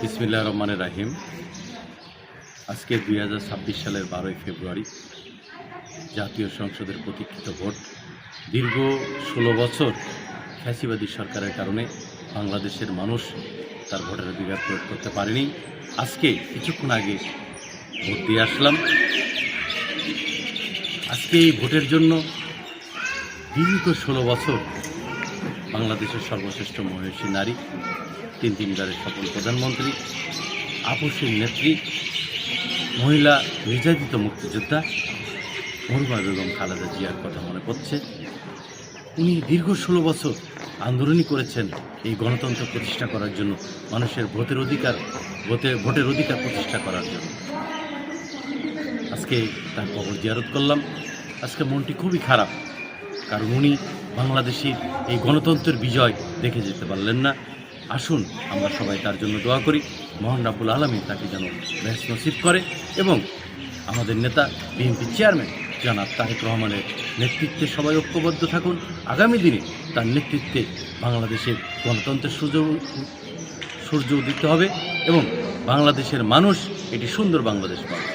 বিসমিল্লাহির রহমানির রহিম। আজকে 2026 সালের 12ই ফেব্রুয়ারি জাতীয় সংসদের প্রতীক্ষিত ভোট। দীর্ঘ 16 বছর ফ্যাসিবাদী সরকারের কারণে বাংলাদেশের মানুষ তার ভোটাধিকার প্রয়োগ করতে পারেনি। আজকে কিছুক্ষণ আগে ভোট দিয়ে আসলাম। আজকে এই ভোটের জন্য দীর্ঘ 16 বছর বাংলাদেশের সর্বশ্রেষ্ঠ মহিষী নারী, তিনবারের সফল প্রধানমন্ত্রী, আপসের নেত্রী, মহিলা নির্যাতিত মুক্তিযোদ্ধা মরহুমা বেগম খালেদা জিয়ার কথা মনে পড়ছে। উনি দীর্ঘ 16 বছর আন্দোলনই করেছেন এই গণতন্ত্র প্রতিষ্ঠা করার জন্য, মানুষের ভোটের অধিকার প্রতিষ্ঠা করার জন্য। আজকে তার কবর জিয়ারত করলাম। আজকে মনটি খুবই খারাপ, কারণ উনি বাংলাদেশের এই গণতন্ত্রের বিজয় দেখে যেতে পারলেন না। আসুন আমরা সবাই তার জন্য দোয়া করি, মহান রাব্বুল আলামিন তাকে যেন বেহেশত নসিব করে, এবং আমাদের নেতা বিএনপি চেয়ারম্যান জনাব তারেক রহমানের নেতৃত্বে সবাই ঐক্যবদ্ধ থাকুন। আগামী দিনে তার নেতৃত্বে বাংলাদেশের গণতন্ত্রের সূর্য উদিত হবে এবং বাংলাদেশের মানুষ এটি সুন্দর বাংলাদেশ পাবে।